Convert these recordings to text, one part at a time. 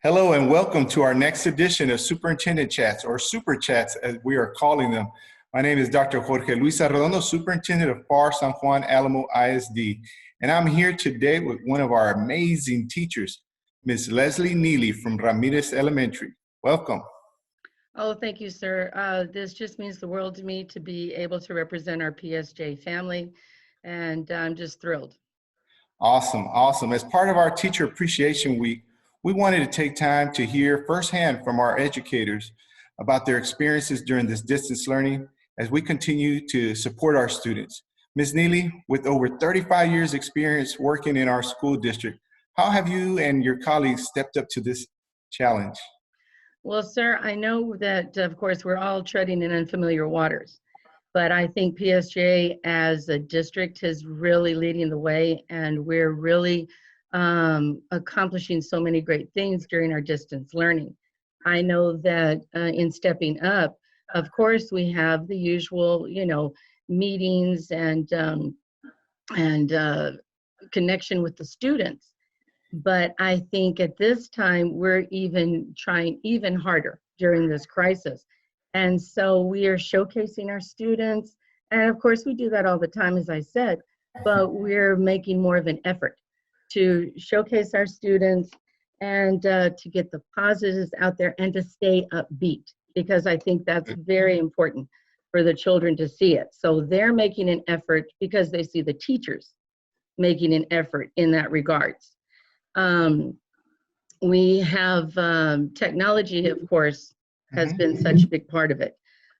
Hello and welcome to our next edition of Superintendent Chats, or Super Chats as we are calling them. My name is Dr. Jorge Luis Arredondo, Superintendent of FAR San Juan Alamo ISD. And I'm here today with one of our amazing teachers, Ms. Leslie Neely from Ramirez Elementary. Welcome. Oh, thank you, sir. This just means the world to me to be able to represent our PSJ family, and I'm just thrilled. Awesome, awesome. As part of our Teacher Appreciation Week, we wanted to take time to hear firsthand from our educators about their experiences during this distance learning as we continue to support our students. Ms. Neely, with over 35 years experience working in our school district, how have you and your colleagues stepped up to this challenge? Well, sir, I know that, of course, we're all treading in unfamiliar waters, but I think PSJ as a district is really leading the way, and we're really accomplishing so many great things during our distance learning. I know that in stepping up, of course, we have the usual, meetings and connection with the students. But I think at this time, we're even trying even harder during this crisis. And so we are showcasing our students. And of course, we do that all the time, as I said, but we're making more of an effort to showcase our students and to get the positives out there and to stay upbeat, because I think that's very important for the children to see it. So they're making an effort because they see the teachers making an effort in that regards. We have technology, of course, has been such a big part of it.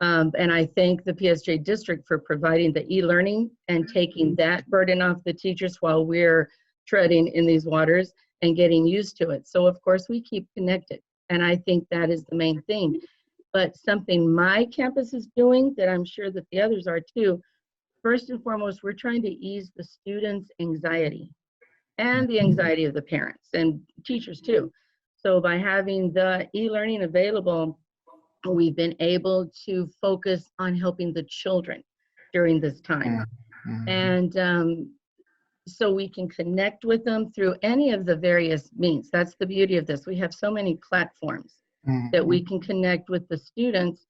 And I thank the PSJ district for providing the e-learning and taking that burden off the teachers while we're treading in these waters and getting used to it. So of course we keep connected, and I think that is the main thing. But something my campus is doing that I'm sure that the others are too, first and foremost, we're trying to ease the students' anxiety and the anxiety of the parents and teachers too. So by having the e-learning available, we've been able to focus on helping the children during this time. And so we can connect with them through any of the various means. That's the beauty of this. We have so many platforms that we can connect with the students,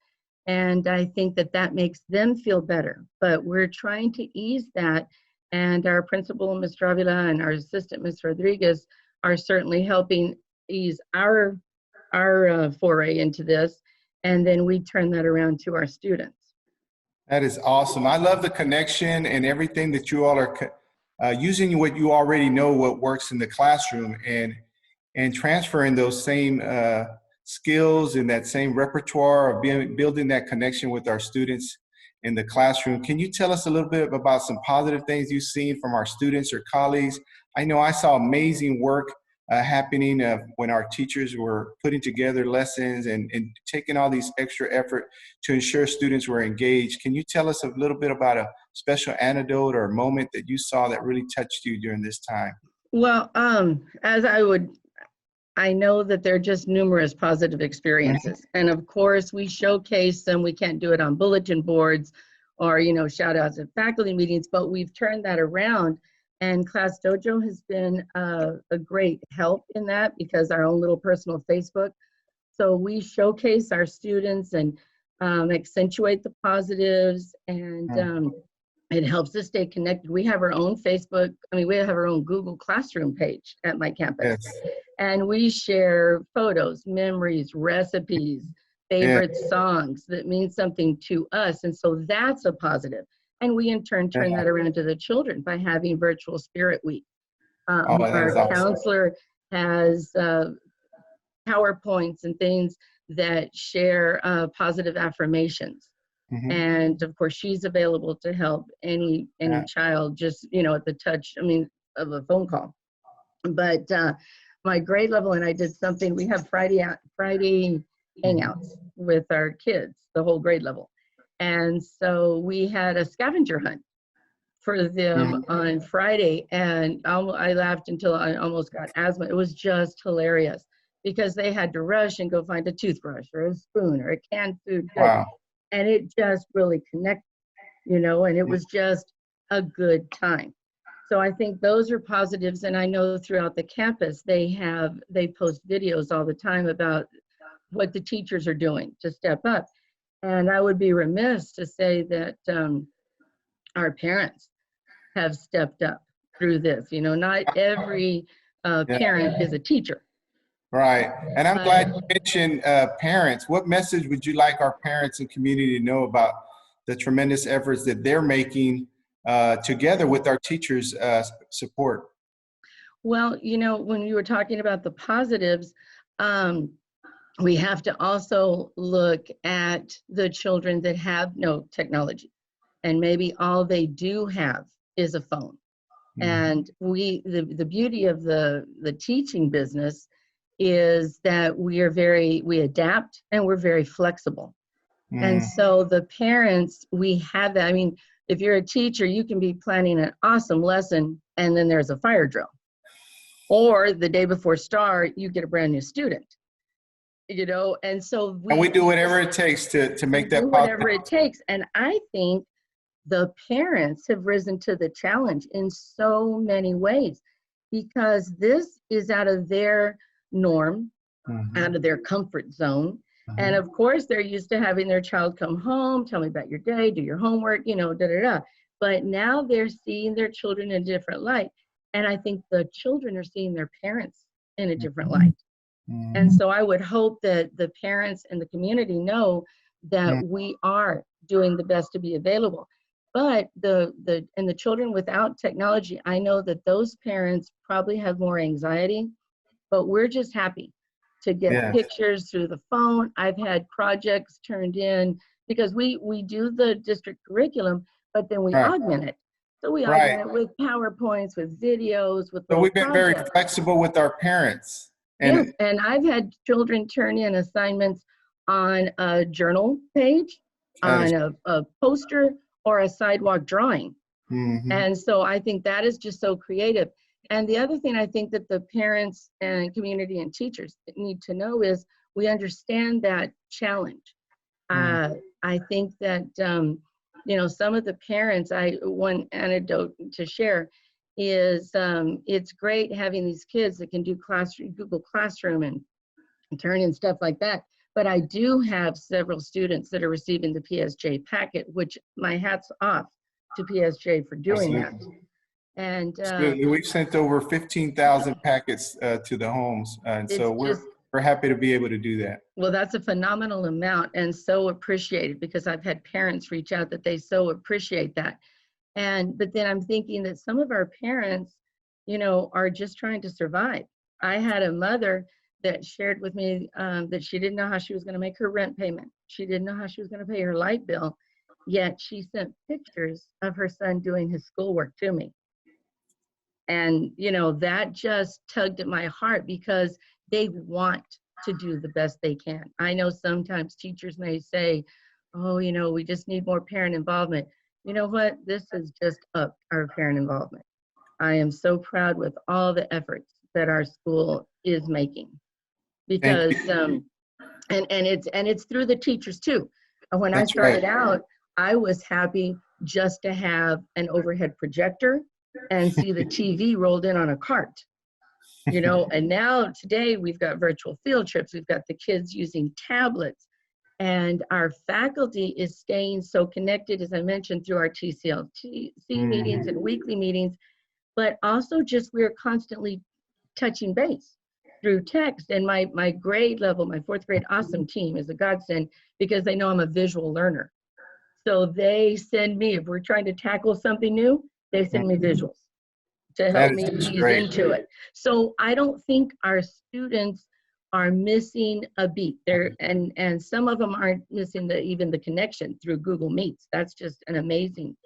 and I think that that makes them feel better. But we're trying to ease that, and our principal, Ms. Dravila, and our assistant, Ms. Rodriguez, are certainly helping ease our foray into this, and then we turn that around to our students. That is awesome. I love the connection and everything that you all are using what you already know, what works in the classroom, and transferring those same skills and that same repertoire of building that connection with our students in the classroom. Can you tell us a little bit about some positive things you've seen from our students or colleagues? I know I saw amazing work happening when our teachers were putting together lessons and taking all these extra effort to ensure students were engaged. Can you tell us a little bit about a special anecdote or a moment that you saw that really touched you during this time? Well, I know that there are just numerous positive experiences. And of course, we showcase them. We can't do it on bulletin boards or, shout outs at faculty meetings, but we've turned that around. And Class Dojo has been a great help in that, because our own little personal Facebook. So we showcase our students and accentuate the positives, and it helps us stay connected. We have our own Facebook, we have our own Google Classroom page at my campus. Yes. And we share photos, memories, recipes, favorite songs that mean something to us. And so that's a positive. And we in turn turn that around to the children by having Virtual Spirit Week. Our counselor has PowerPoints and things that share positive affirmations. And of course, she's available to help any child just, at the touch, of a phone call. But my grade level, and I did something, we have Friday hangouts with our kids, the whole grade level. And so we had a scavenger hunt for them on Friday, and I laughed until I almost got asthma. It was just hilarious because they had to rush and go find a toothbrush or a spoon or a canned food. Wow. And it just really connected, and it was just a good time. So I think those are positives, and I know throughout the campus they post videos all the time about what the teachers are doing to step up. And I would be remiss to say that our parents have stepped up through this. You know, not every Yeah. parent is a teacher. Right. And I'm glad But you mentioned parents. What message would you like our parents and community to know about the tremendous efforts that they're making together with our teachers' support? well, you know, when you were talking about the positives, um, we have to also look at the children that have no technology, and maybe all they do have is a phone. And the beauty of the teaching business is that we adapt and we're very flexible. And so the parents, we have that. I mean, if you're a teacher, you can be planning an awesome lesson and then there's a fire drill. Or the day before start, you get a brand new student, you know, and so And we do whatever it takes to make that do whatever it takes. And I think the parents have risen to the challenge in so many ways because this is out of their norm, out of their comfort zone. And of course, they're used to having their child come home, tell me about your day, do your homework, you know, da da da. But now they're seeing their children in a different light. And I think the children are seeing their parents in a different light. And so I would hope that the parents and the community know that we are doing the best to be available. But the children without technology, I know that those parents probably have more anxiety, but we're just happy to get pictures through the phone. I've had projects turned in because we do the district curriculum, but then we augment it. So we augment it with PowerPoints, with videos, with So little we've been very projects. flexible with our parents. Yes, and I've had children turn in assignments on a journal page, on a poster, or a sidewalk drawing. And so I think that is just so creative. And the other thing I think that the parents and community and teachers need to know is we understand that challenge. I think that, you know, some of the parents, one anecdote to share is it's great having these kids that can do Google Classroom and turn in stuff like that. But I do have several students that are receiving the PSJ packet, which my hat's off to PSJ for doing that. And we've sent over 15,000 packets to the homes. And so we're happy to be able to do that. Well, that's a phenomenal amount and so appreciated because I've had parents reach out that they so appreciate that. But then I'm thinking that some of our parents, you know, are just trying to survive. I had a mother that shared with me that she didn't know how she was going to make her rent payment. She didn't know how she was going to pay her light bill, yet she sent pictures of her son doing his schoolwork to me. And, you know, that just tugged at my heart because they want to do the best they can. I know sometimes teachers may say, oh, you know, we just need more parent involvement. You know what? This has just upped our parent involvement. I am so proud with all the efforts that our school is making because, and it's through the teachers too. When I started out, I was happy just to have an overhead projector and see the TV rolled in on a cart, you know, and now today we've got virtual field trips. We've got the kids using tablets. And our faculty is staying so connected, as I mentioned, through our TCLC meetings and weekly meetings, but also just we're constantly touching base through text. And my grade level, my fourth grade awesome team is a godsend because they know I'm a visual learner. So they send me, if we're trying to tackle something new, they send me visuals to help me ease into it. So I don't think our students are missing a beat there, and some of them aren't missing even the connection through Google Meets. That's just an amazing.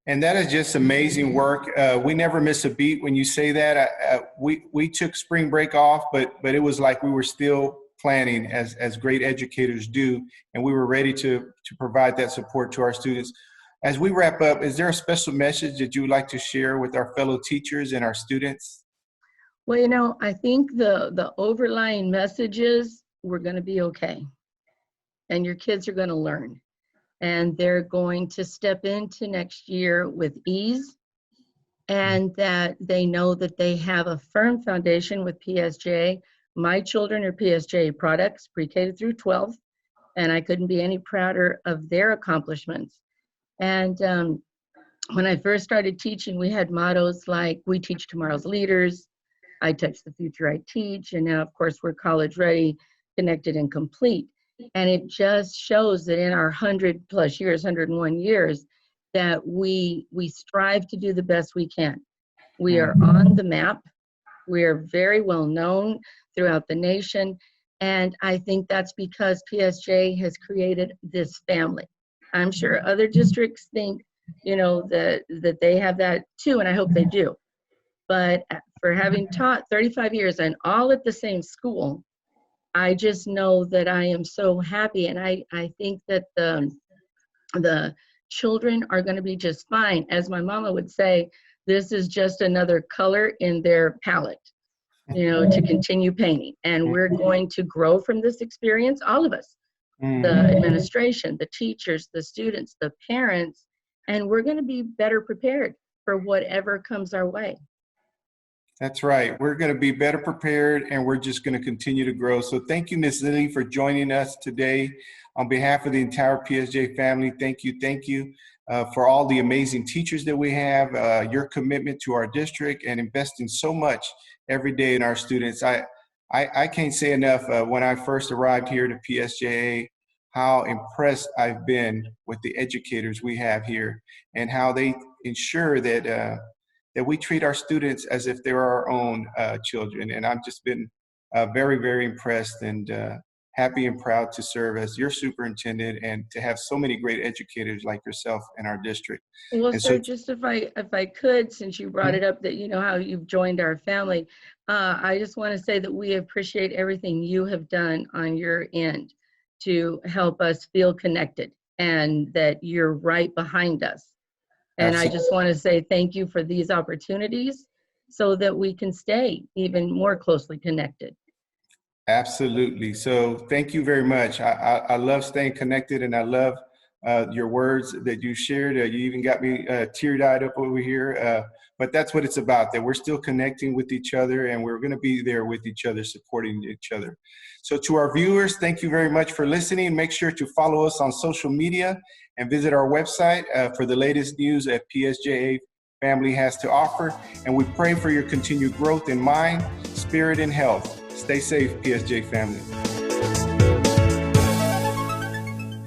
And that is just amazing work. We never miss a beat when you say that. We took spring break off, but it was like we were still planning as great educators do, and we were ready to provide that support to our students. As we wrap up, is there a special message that you would like to share with our fellow teachers and our students? Well, you know, I think the overlying message is we're going to be okay. And your kids are going to learn. And they're going to step into next year with ease and that they know that they have a firm foundation with PSJ. My children are PSJ products, pre-K through 12, and I couldn't be any prouder of their accomplishments. And when I first started teaching, we had mottos like, we teach tomorrow's leaders, I touch the future I teach, and now, of course, we're college ready, connected, and complete. And it just shows that in our 100+ years, 101 years, that we strive to do the best we can. We are on the map. We are very well known throughout the nation. And I think that's because PSJ has created this family. I'm sure other districts think, you know, that they have that too, and I hope they do. But for having taught 35 years and all at the same school, I just know that I am so happy. And I think that the children are going to be just fine. As my mama would say, this is just another color in their palette, you know, to continue painting. And we're going to grow from this experience, all of us, the administration, the teachers, the students, the parents, and we're going to be better prepared for whatever comes our way. That's right. We're going to be better prepared, and we're just going to continue to grow. So thank you, Ms. Lily, for joining us today. On behalf of the entire PSJ family, thank you for all the amazing teachers that we have, your commitment to our district, and investing so much every day in our students. I can't say enough when I first arrived here to PSJA, how impressed I've been with the educators we have here and how they ensure that we treat our students as if they're our own children. And I've just been very, very impressed and happy and proud to serve as your superintendent and to have so many great educators like yourself in our district. Well, And sir, so, just if I could, since you brought it up that you know how you've joined our family, I just want to say that we appreciate everything you have done on your end to help us feel connected and that you're right behind us. And I just want to say thank you for these opportunities so that we can stay even more closely connected. absolutely. So thank you very much. I love staying connected, and I love your words that you shared. You even got me teary-eyed up over here. But that's what it's about, that we're still connecting with each other, and we're going to be there with each other, supporting each other. So to our viewers, thank you very much for listening. Make sure to follow us on social media and visit our website for the latest news that PSJA family has to offer. And we pray for your continued growth in mind, spirit, and health. Stay safe, PSJ family.